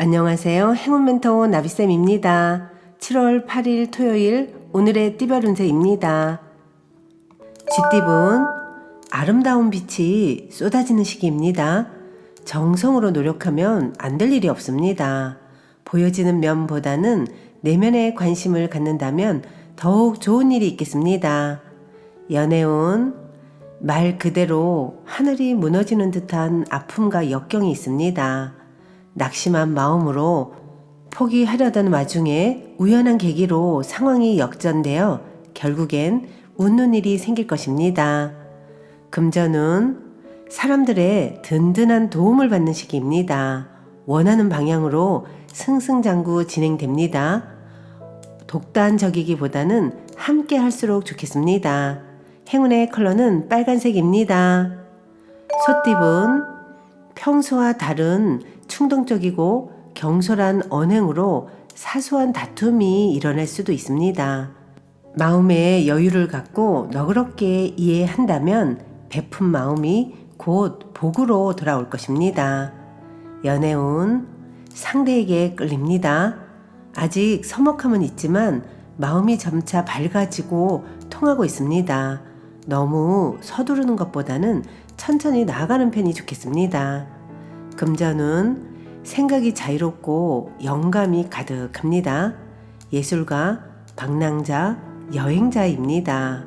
안녕하세요. 행운 멘토 나비쌤입니다. 7월 8일 토요일 오늘의 띠별 운세입니다. 쥐띠분 아름다운 빛이 쏟아지는 시기입니다. 정성으로 노력하면 안 될 일이 없습니다. 보여지는 면보다는 내면에 관심을 갖는다면 더욱 좋은 일이 있겠습니다. 연애운 말 그대로 하늘이 무너지는 듯한 아픔과 역경이 있습니다. 낙심한 마음으로 포기하려던 와중에 우연한 계기로 상황이 역전되어 결국엔 웃는 일이 생길 것입니다. 금전은 사람들의 든든한 도움을 받는 시기입니다. 원하는 방향으로 승승장구 진행됩니다. 독단적이기보다는 함께 할수록 좋겠습니다. 행운의 컬러는 빨간색입니다. 소띠분 평소와 다른 충동적이고 경솔한 언행으로 사소한 다툼이 일어날 수도 있습니다. 마음에 여유를 갖고 너그럽게 이해한다면 베푼 마음이 곧 복으로 돌아올 것입니다. 연애운 상대에게 끌립니다. 아직 서먹함은 있지만 마음이 점차 밝아지고 통하고 있습니다. 너무 서두르는 것보다는 천천히 나아가는 편이 좋겠습니다. 금전은 생각이 자유롭고 영감이 가득합니다. 예술가, 방랑자, 여행자입니다.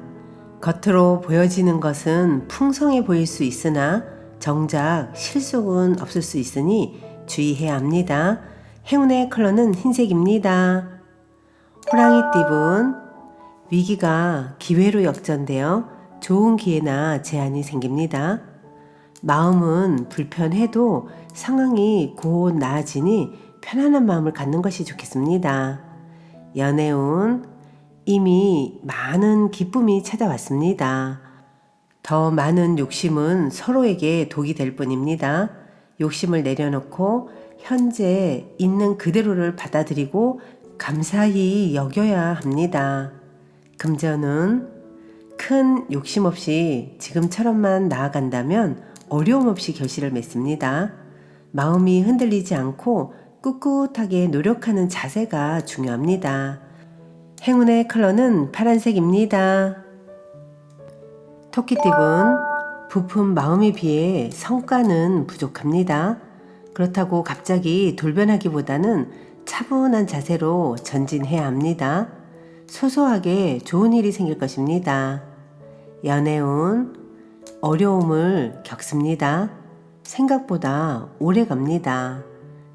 겉으로 보여지는 것은 풍성해 보일 수 있으나 정작 실속은 없을 수 있으니 주의해야 합니다. 행운의 컬러는 흰색입니다. 호랑이띠분 위기가 기회로 역전되어 좋은 기회나 제안이 생깁니다. 마음은 불편해도 상황이 곧 나아지니 편안한 마음을 갖는 것이 좋겠습니다. 연애운 이미 많은 기쁨이 찾아왔습니다. 더 많은 욕심은 서로에게 독이 될 뿐입니다. 욕심을 내려놓고 현재 있는 그대로를 받아들이고 감사히 여겨야 합니다. 금전은 큰 욕심 없이 지금처럼만 나아간다면 어려움 없이 결실을 맺습니다. 마음이 흔들리지 않고 꿋꿋하게 노력하는 자세가 중요합니다. 행운의 컬러는 파란색입니다. 토끼띠분 부푼 마음에 비해 성과는 부족합니다. 그렇다고 갑자기 돌변하기보다는 차분한 자세로 전진해야 합니다. 소소하게 좋은 일이 생길 것입니다. 연애운 어려움을 겪습니다. 생각보다 오래 갑니다.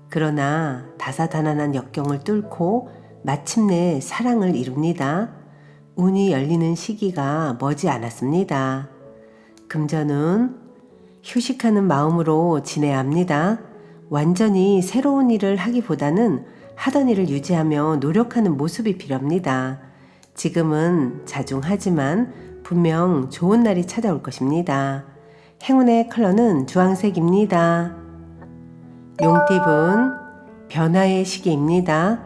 그러나 다사다난한 역경을 뚫고 마침내 사랑을 이룹니다. 운이 열리는 시기가 머지 않았습니다. 금전은 휴식하는 마음으로 지내야 합니다. 완전히 새로운 일을 하기보다는 하던 일을 유지하며 노력하는 모습이 필요합니다. 지금은 자중하지만 분명 좋은 날이 찾아올 것입니다. 행운의 컬러는 주황색입니다. 용띠분 변화의 시기입니다.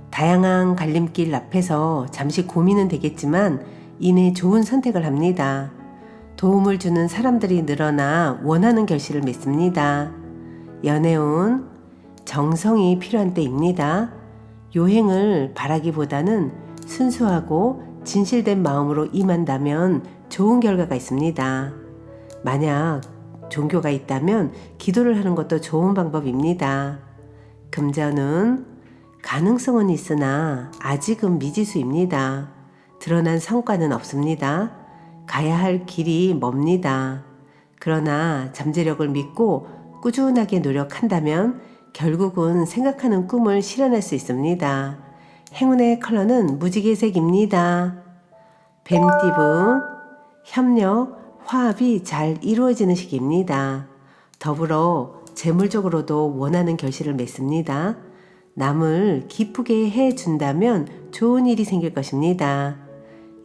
다양한 갈림길 앞에서 잠시 고민은 되겠지만 이내 좋은 선택을 합니다. 도움을 주는 사람들이 늘어나 원하는 결실을 맺습니다. 연애운 정성이 필요한 때입니다. 요행을 바라기보다는 순수하고 진실된 마음으로 임한다면 좋은 결과가 있습니다. 만약 종교가 있다면 기도를 하는 것도 좋은 방법입니다. 금전은 가능성은 있으나 아직은 미지수입니다. 드러난 성과는 없습니다. 가야 할 길이 멉니다. 그러나 잠재력을 믿고 꾸준하게 노력한다면 결국은 생각하는 꿈을 실현할 수 있습니다. 행운의 컬러는 무지개색입니다. 뱀띠분 협력, 화합이 잘 이루어지는 시기입니다. 더불어 재물적으로도 원하는 결실을 맺습니다. 남을 기쁘게 해준다면 좋은 일이 생길 것입니다.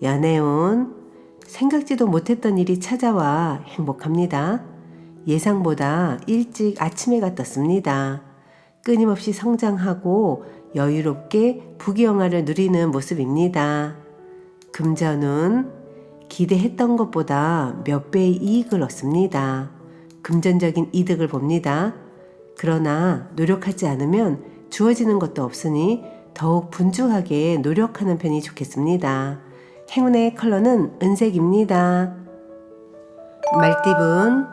연애운 생각지도 못했던 일이 찾아와 행복합니다. 예상보다 일찍 아침해가 떴습니다. 끊임없이 성장하고 여유롭게 부귀영화를 누리는 모습입니다. 금전은 기대했던 것보다 몇 배의 이익을 얻습니다. 금전적인 이득을 봅니다. 그러나 노력하지 않으면 주어지는 것도 없으니 더욱 분주하게 노력하는 편이 좋겠습니다. 행운의 컬러는 은색입니다. 말띠분,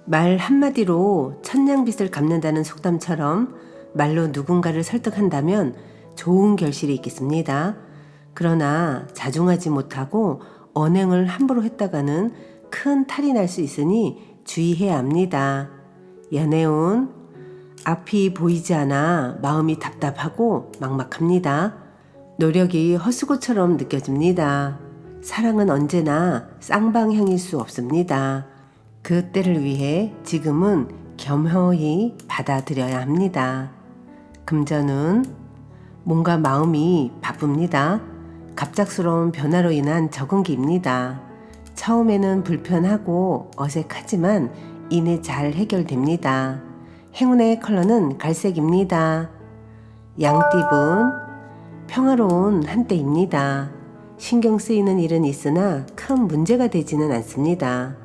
말 한마디로 천냥빚을 갚는다는 속담처럼 말로 누군가를 설득한다면 좋은 결실이 있겠습니다. 그러나 자중하지 못하고 언행을 함부로 했다가는 큰 탈이 날 수 있으니 주의해야 합니다. 연애운, 앞이 보이지 않아 마음이 답답하고 막막합니다. 노력이 헛수고처럼 느껴집니다. 사랑은 언제나 쌍방향일 수 없습니다. 그 때를 위해 지금은 겸허히 받아들여야 합니다. 금전운, 뭔가 마음이 바쁩니다. 갑작스러운 변화로 인한 적응기입니다. 처음에는 불편하고 어색하지만 이내 잘 해결됩니다. 행운의 컬러는 갈색입니다. 양띠분, 평화로운 한때입니다. 신경 쓰이는 일은 있으나 큰 문제가 되지는 않습니다.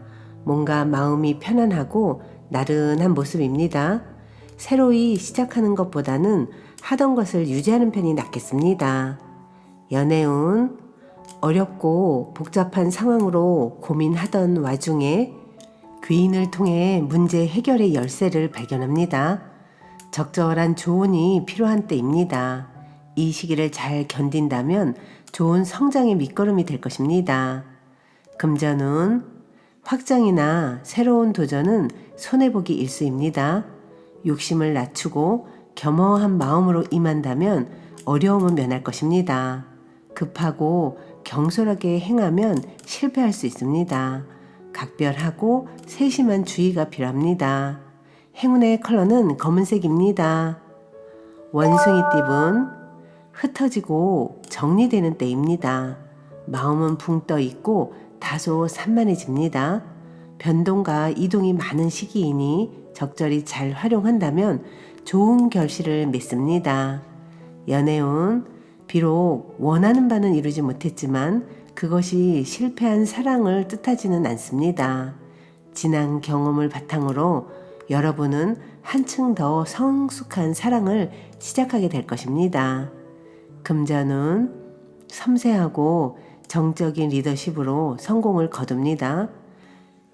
뭔가 마음이 편안하고 나른한 모습입니다. 새로이 시작하는 것보다는 하던 것을 유지하는 편이 낫겠습니다. 연애운, 어렵고 복잡한 상황으로 고민하던 와중에 귀인을 통해 문제 해결의 열쇠를 발견합니다. 적절한 조언이 필요한 때입니다. 이 시기를 잘 견딘다면 좋은 성장의 밑거름이 될 것입니다. 금전운, 확장이나 새로운 도전은 손해보기 일수입니다. 욕심을 낮추고 겸허한 마음으로 임한다면 어려움은 면할 것입니다. 급하고 경솔하게 행하면 실패할 수 있습니다. 각별하고 세심한 주의가 필요합니다. 행운의 컬러는 검은색입니다. 원숭이띠분, 흩어지고 정리되는 때입니다. 마음은 붕 떠 있고 다소 산만해집니다. 변동과 이동이 많은 시기이니 적절히 잘 활용한다면 좋은 결실을 맺습니다. 연애운, 비록 원하는 바는 이루지 못했지만 그것이 실패한 사랑을 뜻하지는 않습니다. 지난 경험을 바탕으로 여러분은 한층 더 성숙한 사랑을 시작하게 될 것입니다. 금전운, 섬세하고 정적인 리더십으로 성공을 거둡니다.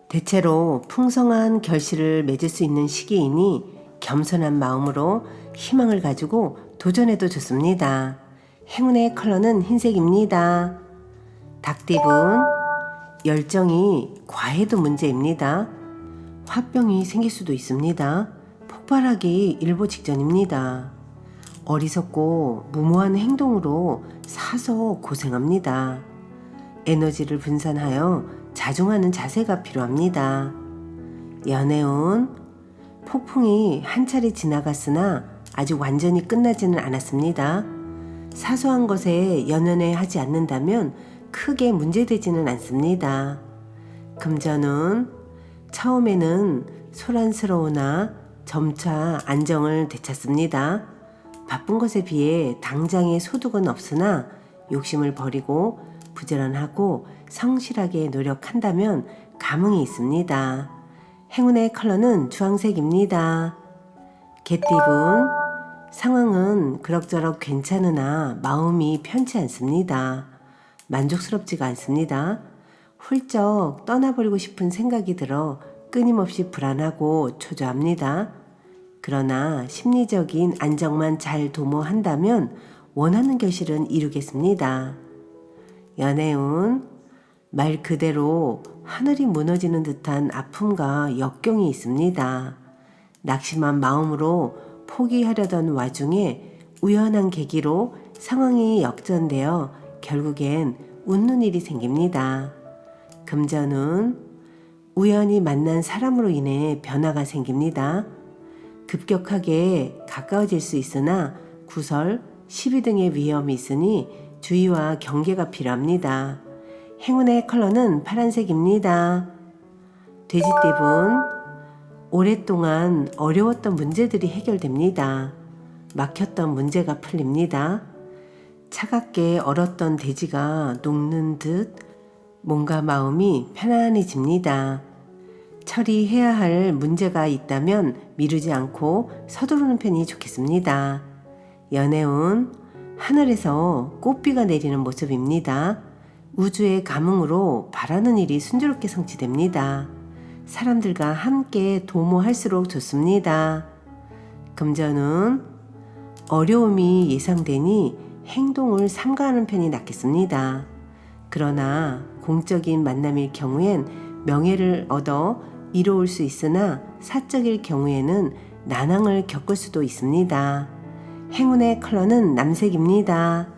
대체로 풍성한 결실을 맺을 수 있는 시기이니 겸손한 마음으로 희망을 가지고 도전해도 좋습니다. 행운의 컬러는 흰색입니다. 닭띠분, 열정이 과해도 문제입니다. 화병이 생길 수도 있습니다. 폭발하기 일보 직전입니다. 어리석고 무모한 행동으로 사서 고생합니다. 에너지를 분산하여 자중하는 자세가 필요합니다. 연애운, 폭풍이 한 차례 지나갔으나 아직 완전히 끝나지는 않았습니다. 사소한 것에 연연해 하지 않는다면 크게 문제되지는 않습니다. 금전운, 처음에는 소란스러우나 점차 안정을 되찾습니다. 바쁜 것에 비해 당장의 소득은 없으나 욕심을 버리고 부지런하고 성실하게 노력한다면 감흥이 있습니다. 행운의 컬러는 주황색입니다. 개띠분, 상황은 그럭저럭 괜찮으나 마음이 편치 않습니다. 만족스럽지가 않습니다. 훌쩍 떠나버리고 싶은 생각이 들어 끊임없이 불안하고 초조합니다. 그러나 심리적인 안정만 잘 도모한다면 원하는 결실은 이루겠습니다. 연애운, 말 그대로 하늘이 무너지는 듯한 아픔과 역경이 있습니다. 낙심한 마음으로 포기하려던 와중에 우연한 계기로 상황이 역전되어 결국엔 웃는 일이 생깁니다. 금전운, 우연히 만난 사람으로 인해 변화가 생깁니다. 급격하게 가까워질 수 있으나 구설, 시비 등의 위험이 있으니 주의와 경계가 필요합니다. 행운의 컬러는 파란색입니다. 돼지띠분, 오랫동안 어려웠던 문제들이 해결됩니다. 막혔던 문제가 풀립니다. 차갑게 얼었던 돼지가 녹는 듯 뭔가 마음이 편안해집니다. 처리해야 할 문제가 있다면 미루지 않고 서두르는 편이 좋겠습니다. 연애운, 하늘에서 꽃비가 내리는 모습입니다. 우주의 감흥으로 바라는 일이 순조롭게 성취됩니다. 사람들과 함께 도모할수록 좋습니다. 금전운, 어려움이 예상되니 행동을 삼가하는 편이 낫겠습니다. 그러나 공적인 만남일 경우엔 명예를 얻어 이로울 수 있으나 사적일 경우에는 난항을 겪을 수도 있습니다. 행운의 컬러는 남색입니다.